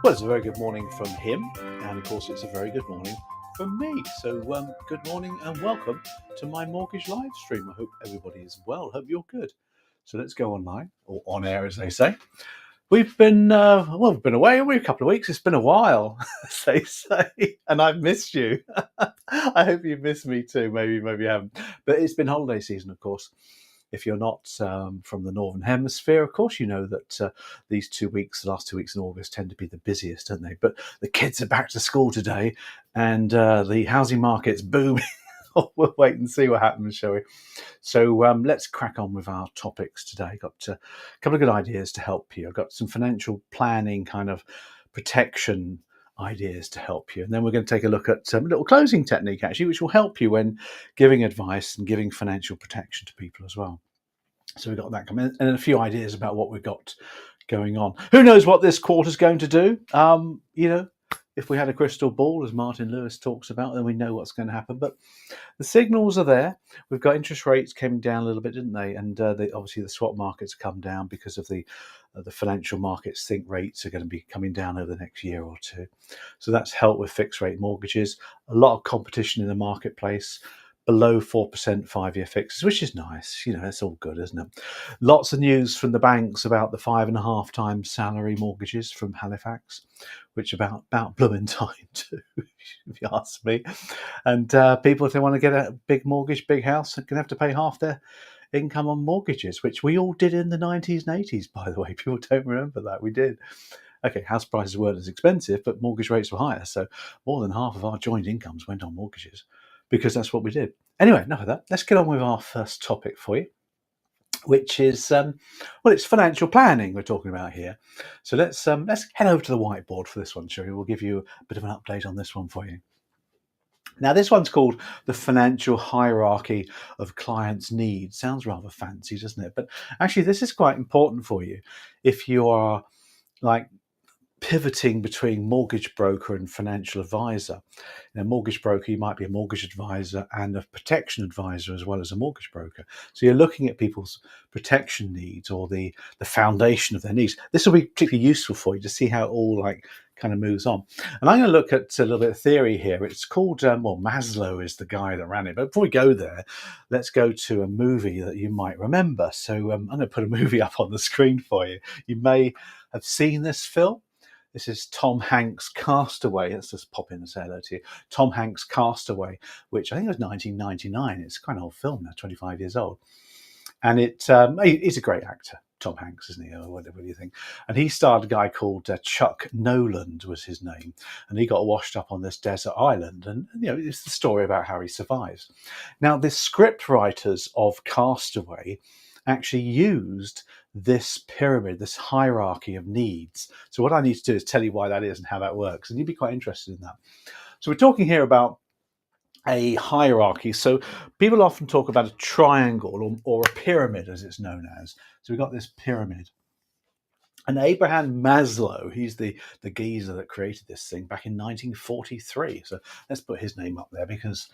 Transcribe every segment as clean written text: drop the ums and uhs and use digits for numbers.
Well, it's a very good morning from him, and of course, it's a very good morning from me. So, good morning and welcome to my mortgage live stream. I hope everybody is well. Hope you're good. So, let's go online or on air, as they say. We've been we've been away a couple of weeks. It's been a while, as they say, and I've missed you. I hope you've missed me too. Maybe you haven't. But it's been holiday season, of course. If you're not from the Northern Hemisphere, of course, you know that these 2 weeks, the last 2 weeks in August, tend to be the busiest, don't they? But the kids are back to school today, and the housing market's booming. We'll wait and see what happens, shall we? So let's crack on with our topics today. Got a couple of good ideas to help you. I've got some financial planning kind of protection ideas to help you. And then we're going to take a look at a little closing technique, actually, which will help you when giving advice and giving financial protection to people as well. So we've got that coming, and a few ideas about what we've got going on. Who knows what this quarter's going to do? If we had a crystal ball, as Martin Lewis talks about, then we know what's going to happen. But the signals are there. We've got interest rates came down a little bit, didn't they? And obviously the swap markets come down because of the financial markets think rates are going to be coming down over the next year or two. So that's helped with fixed rate mortgages. A lot of competition in the marketplace. Below 4% 5-year fixes, which is nice. It's all good, isn't it? Lots of news from the banks about the 5.5 times salary mortgages from Halifax, which about blooming time too, if you ask me. And people, if they want to get a big mortgage, big house, are going to have to pay half their income on mortgages, which we all did in the 90s and 80s, by the way. People don't remember that. We did. Okay, house prices weren't as expensive, but mortgage rates were higher. So more than half of our joint incomes went on mortgages, because that's what we did. Anyway, enough of that. Let's get on with our first topic for you, which is, it's financial planning we're talking about here. So let's head over to the whiteboard for this one, shall we? We'll give you a bit of an update on this one for you. Now, this one's called the financial hierarchy of clients' needs. Sounds rather fancy, doesn't it? But actually, this is quite important for you if you are pivoting between mortgage broker and financial advisor. In a mortgage broker, you might be a mortgage advisor and a protection advisor as well as a mortgage broker. So you're looking at people's protection needs or the foundation of their needs. This will be particularly useful for you to see how it all kind of moves on. And I'm going to look at a little bit of theory here. It's called, Maslow is the guy that ran it. But before we go there, let's go to a movie that you might remember. So I'm going to put a movie up on the screen for you. You may have seen this film. This is Tom Hanks' Castaway. Let's just pop in and say hello to you. Tom Hanks' Castaway, which I think was 1999. It's quite an old film now, 25 years old. And he's a great actor, Tom Hanks, isn't he? Or whatever you think. And he starred a guy called Chuck Noland was his name. And he got washed up on this desert island. And, it's the story about how he survives. Now, the script writers of Castaway actually used this pyramid, this hierarchy of needs. So what I need to do is tell you why that is and how that works. And you'd be quite interested in that. So we're talking here about a hierarchy. So people often talk about a triangle or a pyramid, as it's known as. So we've got this pyramid. And Abraham Maslow, he's the geezer that created this thing back in 1943. So let's put his name up there because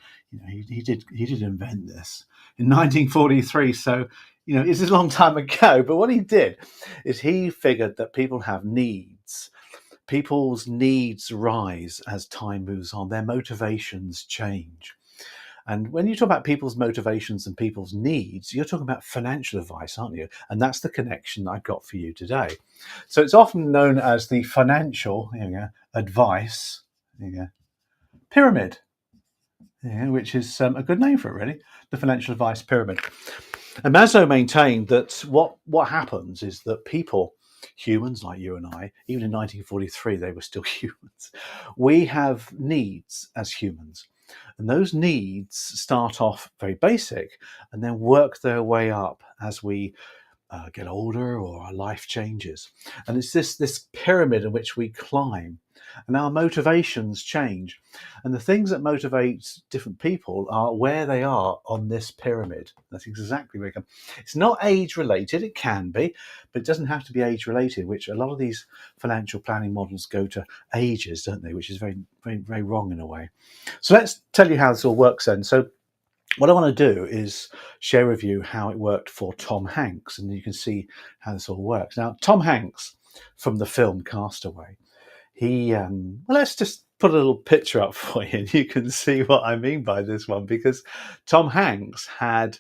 he did invent this in 1943. So it's a long time ago. But what he did is he figured that people have needs. People's needs rise as time moves on. Their motivations change. And when you talk about people's motivations and people's needs, you're talking about financial advice, aren't you? And that's the connection I've got for you today. So it's often known as the financial advice pyramid, which is a good name for it, really, the financial advice pyramid. And Maslow maintained that what happens is that people, humans like you and I, even in 1943, they were still humans. We have needs as humans. And those needs start off very basic and then work their way up as we get older or our life changes. And it's this pyramid in which we climb. And our motivations change. And the things that motivate different people are where they are on this pyramid. That's exactly where it comes. It's not age related. It can be, but it doesn't have to be age related, which a lot of these financial planning models go to ages, don't they? Which is very, very, very wrong in a way. So let's tell you how this all works then. So what I want to do is share with you how it worked for Tom Hanks, and you can see how this all works. Now, Tom Hanks from the film Castaway, well, let's just put a little picture up for you, and you can see what I mean by this one, because Tom Hanks had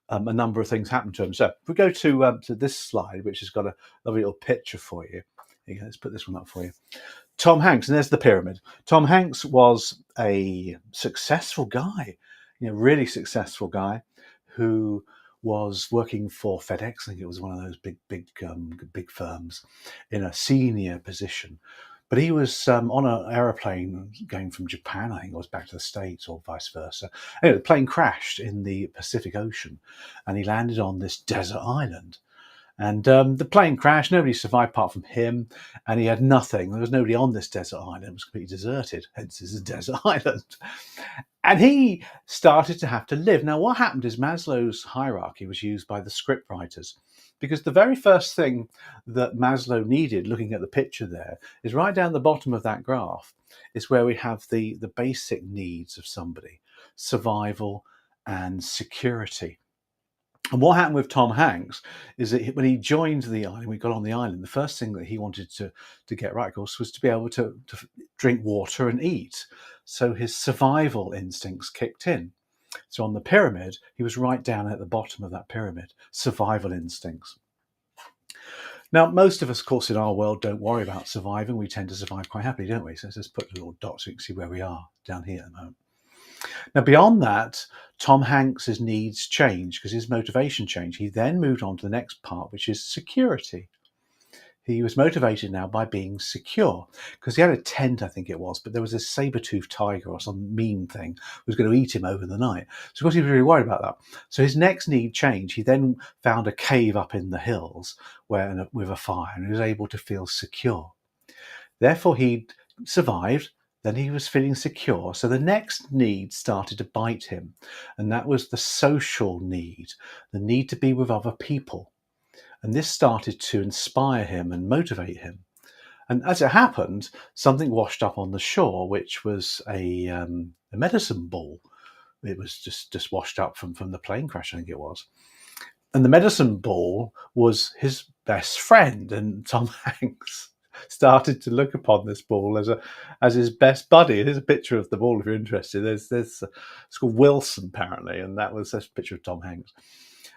a number of things happen to him. So if we go to this slide, which has got a lovely little picture for you. Here you go, let's put this one up for you. Tom Hanks, and there's the pyramid. Tom Hanks was a successful guy, really successful guy, who was working for FedEx. I think it was one of those big firms, in a senior position. But he was on an aeroplane going from Japan, I think it was, back to the States, or vice versa. Anyway, the plane crashed in the Pacific Ocean, and he landed on this desert island. And the plane crashed. Nobody survived apart from him, and he had nothing. There was nobody on this desert island. It was completely deserted. Hence, it's a desert island. And he started to have to live. Now, what happened is Maslow's hierarchy was used by the script writers, because the very first thing that Maslow needed, looking at the picture there, is right down the bottom of that graph, is where we have the basic needs of somebody: survival and security. And what happened with Tom Hanks is that when he joined the island, we got on the island, the first thing that he wanted to get right, of course, was to be able to drink water and eat. So his survival instincts kicked in. So on the pyramid, he was right down at the bottom of that pyramid: survival instincts. Now, most of us, of course, in our world don't worry about surviving. We tend to survive quite happily, don't we? So let's just put a little dot so you can see where we are down here at the moment. Now, beyond that, Tom Hanks's needs changed because his motivation changed. He then moved on to the next part, which is security. He was motivated now by being secure, because he had a tent, I think it was, but there was a saber-toothed tiger or some mean thing who was going to eat him over the night. So, of course, he was really worried about that. So his next need changed. He then found a cave up in the hills with a fire, and he was able to feel secure. Therefore, he survived. Then he was feeling secure. So the next need started to bite him, and that was the social need, the need to be with other people. And this started to inspire him and motivate him. And as it happened, something washed up on the shore, which was a medicine ball. It was just washed up from the plane crash, I think it was. And the medicine ball was his best friend, and Tom Hanks started to look upon this ball as his best buddy. Here's a picture of the ball if you're interested. It's called Wilson, apparently, and that was a picture of Tom Hanks.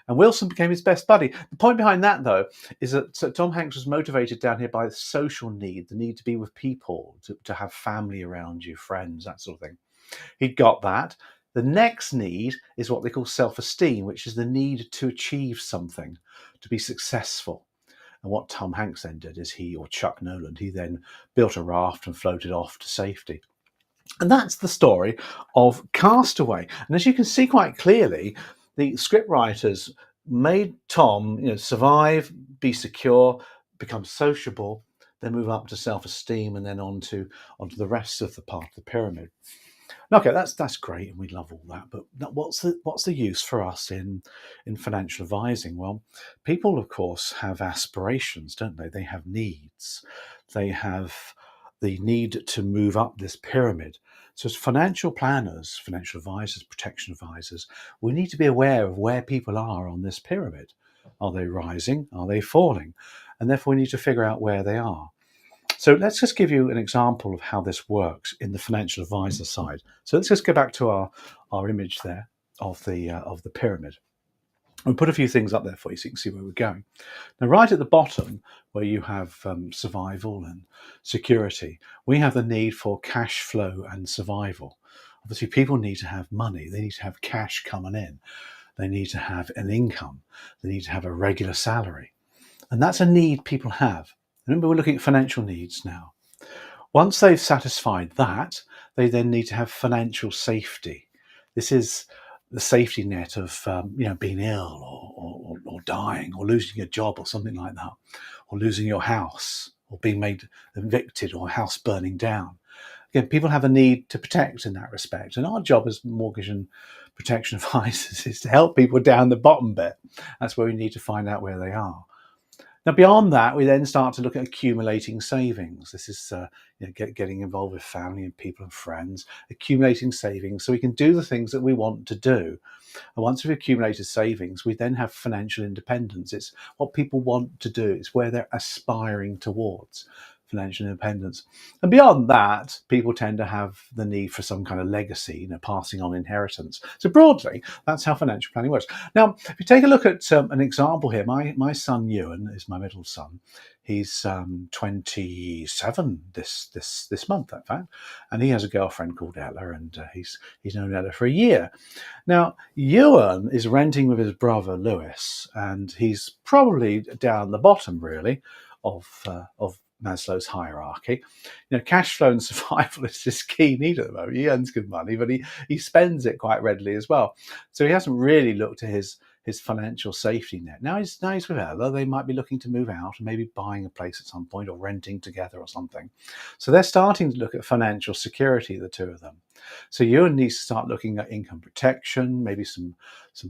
And Wilson became his best buddy. The point behind that, though, is that Tom Hanks was motivated down here by the social need, the need to be with people, to have family around you, friends, that sort of thing. He'd got that. The next need is what they call self-esteem, which is the need to achieve something, to be successful. And what Tom Hanks then did is he then built a raft and floated off to safety. And that's the story of Castaway. And as you can see quite clearly, the scriptwriters made Tom, survive, be secure, become sociable, then move up to self-esteem, and then onto the rest of the part of the pyramid. Okay, that's great, and we love all that. But what's the use for us in financial advising? Well, people, of course, have aspirations, don't they? They have needs. They have the need to move up this pyramid. So as financial planners, financial advisors, protection advisors, we need to be aware of where people are on this pyramid. Are they rising? Are they falling? And therefore, we need to figure out where they are. So let's just give you an example of how this works in the financial advisor side. So let's just go back to our image there of the pyramid. We'll put a few things up there for you so you can see where we're going. Now, right at the bottom, where you have survival and security, we have the need for cash flow and survival. Obviously, people need to have money. They need to have cash coming in. They need to have an income. They need to have a regular salary. And that's a need people have. Remember, we're looking at financial needs now. Once they've satisfied that, they then need to have financial safety. This is the safety net of being ill or dying or losing your job or something like that, or losing your house or being made evicted or house burning down. Again, people have a need to protect in that respect. And our job as mortgage and protection advisors is to help people down the bottom bit. That's where we need to find out where they are. Now, beyond that, we then start to look at accumulating savings. This is getting involved with family and people and friends, accumulating savings so we can do the things that we want to do. And once we've accumulated savings, we then have financial independence. It's what people want to do. It's where they're aspiring towards. financial independence. And beyond that, people tend to have the need for some kind of legacy, passing on inheritance. So broadly, that's how financial planning works. Now, if you take a look at an example here, my son Ewan is my middle son. He's 27 this month, in fact, and he has a girlfriend called Ella, and he's known Ella for a year. Now, Ewan is renting with his brother Lewis, and he's probably down the bottom, really, of Maslow's hierarchy. Cash flow and survival is his key need at the moment. He earns good money, but he spends it quite readily as well. So he hasn't really looked at his financial safety net. Now he's with Ella. They might be looking to move out and maybe buying a place at some point or renting together or something. So they're starting to look at financial security, the two of them. So Ewan needs to start looking at income protection, maybe some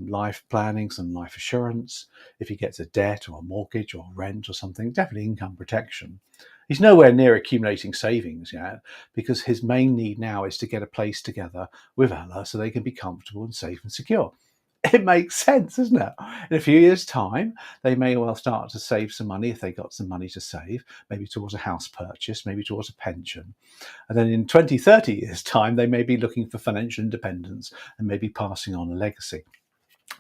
life planning, some life assurance. If he gets a debt or a mortgage or rent or something, definitely income protection. He's nowhere near accumulating savings yet, because his main need now is to get a place together with Ella so they can be comfortable and safe and secure. It makes sense, doesn't it? In a few years' time, they may well start to save some money if they got some money to save, maybe towards a house purchase, maybe towards a pension. And then in 20, 30 years' time, they may be looking for financial independence and maybe passing on a legacy.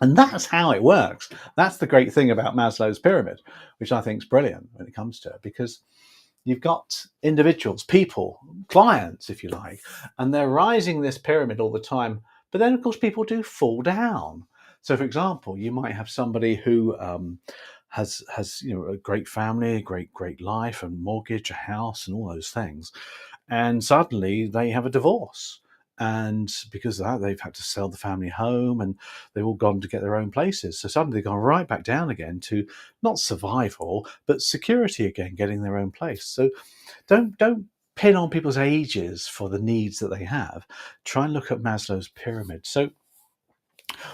And that's how it works. That's the great thing about Maslow's pyramid, which I think is brilliant when it comes to it, because you've got individuals, people, clients, if you like, and they're rising this pyramid all the time. But then, of course, people do fall down. So, for example, you might have somebody who has a great family, a great life, and mortgage, a house, and all those things, and suddenly they have a divorce. And because of that, they've had to sell the family home, and they've all gone to get their own places. So suddenly they've gone right back down again to not survival, but security again, getting their own place. So don't pin on people's ages for the needs that they have. Try and look at Maslow's pyramid. So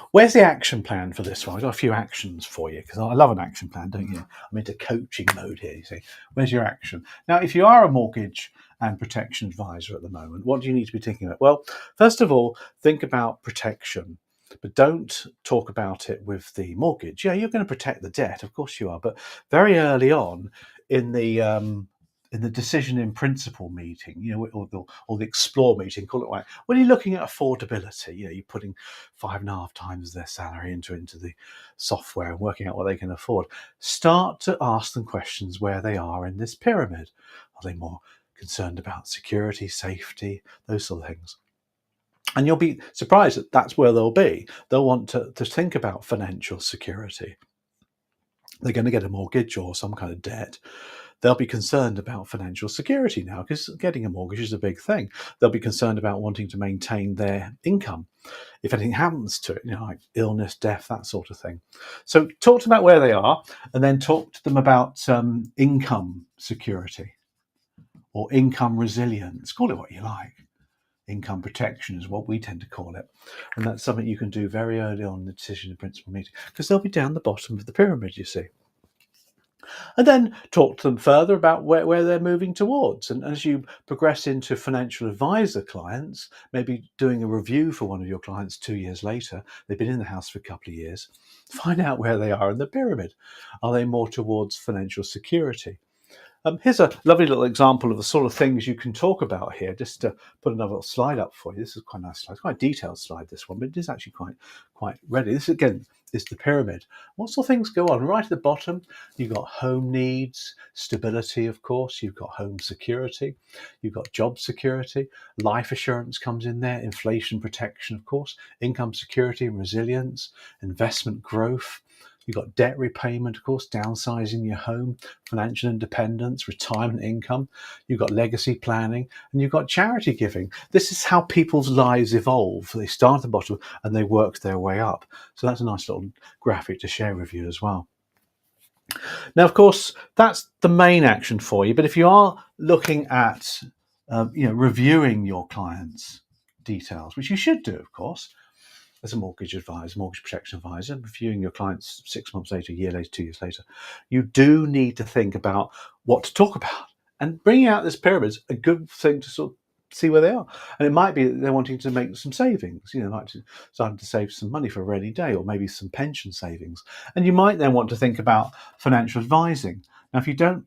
where's the action plan for this one? I've got a few actions for you, because I love an action plan, don't you? I'm into coaching mode here, you see. Where's your action? Now, if you are a mortgage and protection advisor at the moment, what do you need to be thinking about? Well, first of all, think about protection, but don't talk about it with the mortgage. Yeah, you're going to protect the debt, of course you are, but very early on in the decision in principle meeting, or the explore meeting, call it right. When you're looking at affordability, you're putting 5.5 times their salary into the software and working out what they can afford. Start to ask them questions where they are in this pyramid. Are they more concerned about security, safety, those sort of things? And you'll be surprised that that's where they'll be. They'll want to think about financial security. They're going to get a mortgage or some kind of debt. They'll be concerned about financial security now, because getting a mortgage is a big thing. They'll be concerned about wanting to maintain their income if anything happens to it, like illness, death, that sort of thing. So talk to them about where they are, and then talk to them about income security or income resilience. Call it what you like. Income protection is what we tend to call it. And that's something you can do very early on in the decision in principle meeting, because they'll be down the bottom of the pyramid, you see. And then talk to them further about where they're moving towards. And as you progress into financial advisor clients, maybe doing a review for one of your clients 2 years later, they've been in the house for a couple of years, find out where they are in the pyramid. Are they more towards financial security? Here's a lovely little example of the sort of things you can talk about here, just to put another little slide up for you. This is quite a nice slide. It's quite a detailed slide, this one, but it is actually quite ready. This, again, is the pyramid. What sort of things go on? Right at the bottom, you've got home needs, stability, of course. You've got home security. You've got job security. Life assurance comes in there. Inflation protection, of course. Income security and resilience. Investment growth. You've got debt repayment, of course, downsizing your home, financial independence, retirement income. You've got legacy planning, and you've got charity giving. This is how people's lives evolve. They start at the bottom and they work their way up. So that's a nice little graphic to share with you as well. Now, of course, that's the main action for you. But if you are looking at, reviewing your clients' details, which you should do, of course, as a mortgage advisor, mortgage protection advisor, reviewing your clients 6 months later, a year later, 2 years later, you do need to think about what to talk about. And bringing out this pyramid is a good thing to sort of see where they are. And it might be that they're wanting to make some savings, like to starting to save some money for a rainy day, or maybe some pension savings. And you might then want to think about financial advising. Now, if you don't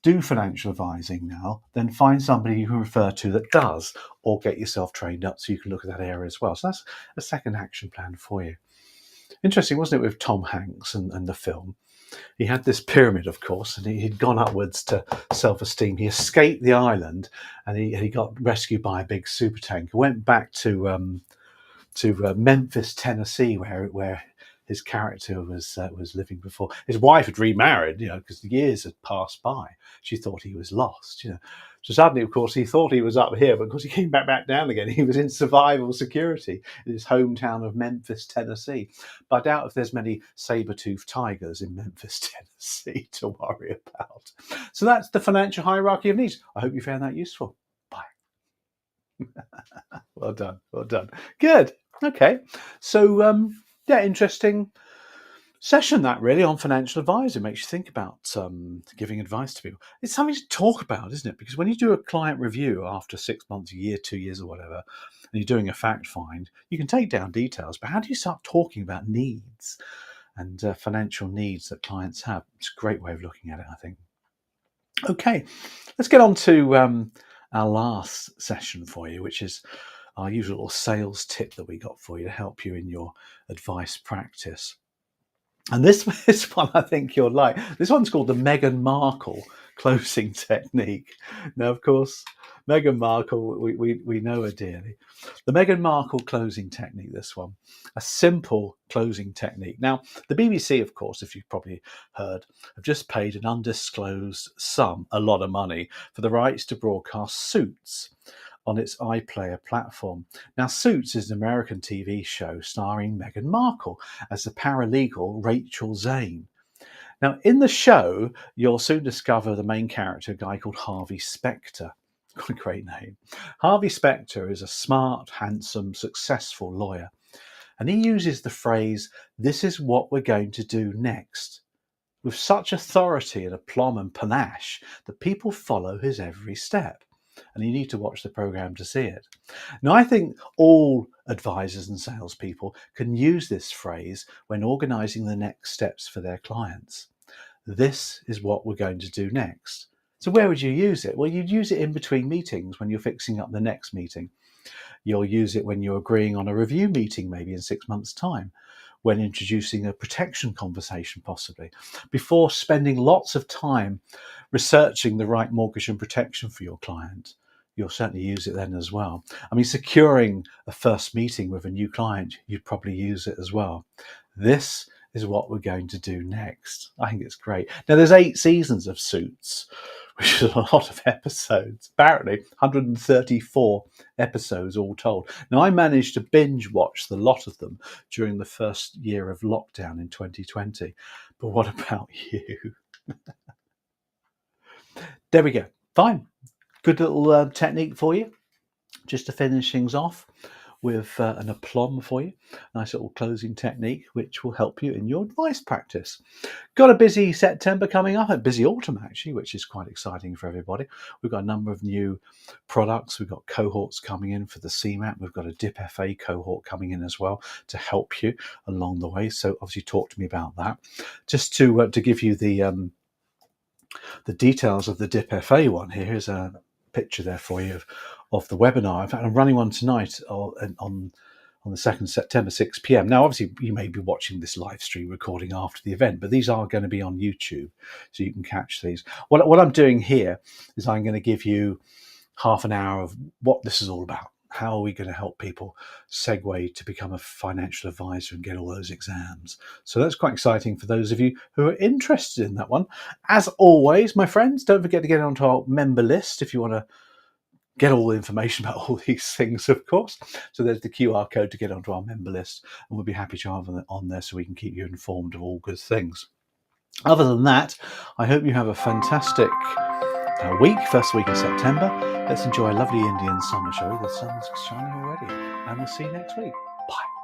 do financial advising now, then find somebody you can refer to that does, or get yourself trained up so you can look at that area as well. So that's a second action plan for you. Interesting, wasn't it, with Tom Hanks and the film? He had this pyramid, of course, and he'd gone upwards to self-esteem. He escaped the island, and he got rescued by a big super tanker. Went back to Memphis, Tennessee, where his character was living before. His wife had remarried, because the years had passed by. She thought he was lost, So suddenly, of course, he thought he was up here, but of course he came back down again. He was in survival security in his hometown of Memphis, Tennessee. But I doubt if there's many saber-toothed tigers in Memphis, Tennessee to worry about. So that's the financial hierarchy of needs. I hope you found that useful. Bye. Well done. Well done. Good. Okay. So, interesting session that really on financial advising. Makes you think about giving advice to people. It's something to talk about, isn't it? Because when you do a client review after 6 months, a year, 2 years or whatever, and you're doing a fact find, you can take down details, but how do you start talking about needs and financial needs that clients have? It's a great way of looking at it, I think. Okay, let's get on to our last session for you, which is our usual little sales tip that we got for you to help you in your advice practice. And this one I think you'll like. This one's called the Meghan Markle closing technique. Now, of course, Meghan Markle, we know her dearly. The Meghan Markle closing technique, this one, a simple closing technique. Now, the BBC, of course, if you've probably heard, have just paid an undisclosed sum, a lot of money, for the rights to broadcast Suits on its iPlayer platform. Now, Suits is an American TV show starring Meghan Markle as the paralegal Rachel Zane. Now, in the show, you'll soon discover the main character, a guy called Harvey Specter. What a great name. Harvey Specter is a smart, handsome, successful lawyer. And he uses the phrase, "This is what we're going to do next," with such authority and aplomb and panache that people follow his every step. And you need to watch the program to see it. Now, I think all advisors and salespeople can use this phrase when organizing the next steps for their clients. This is what we're going to do next. So where would you use it? Well, you'd use it in between meetings when you're fixing up the next meeting. You'll use it when you're agreeing on a review meeting, maybe in 6 months' time, when introducing a protection conversation, possibly, before spending lots of time researching the right mortgage and protection for your client. You'll certainly use it then as well. I mean, securing a first meeting with a new client, you'd probably use it as well. This is what we're going to do next. I think it's great. Now, there's 8 seasons of Suits, which is a lot of episodes. Apparently, 134 episodes all told. Now, I managed to binge watch the lot of them during the first year of lockdown in 2020. But what about you? There we go. Fine. Good little technique for you. Just to finish things off with an aplomb for you. Nice little closing technique, which will help you in your advice practice. Got a busy September coming up, a busy autumn actually, which is quite exciting for everybody. We've got a number of new products. We've got cohorts coming in for the CMAP. We've got a DIP FA cohort coming in as well to help you along the way. So obviously talk to me about that. Just to give you the details of the DIP FA one, here's a picture there for you of the webinar. In fact, I'm running one tonight on the 2nd September, 6 p.m. Now, obviously, you may be watching this live stream recording after the event, but these are going to be on YouTube, so you can catch these. What I'm doing here is I'm going to give you half an hour of what this is all about. How are we going to help people segue to become a financial advisor and get all those exams? So that's quite exciting for those of you who are interested in that one. As always, my friends, don't forget to get onto our member list if you want to get all the information about all these things, of course. So there's the QR code to get onto our member list, and we'll be happy to have it on there so we can keep you informed of all good things. Other than that, I hope you have a fantastic week, first week of September. Let's enjoy a lovely Indian summer, shall we? The sun's shining already, and we'll see you next week. Bye.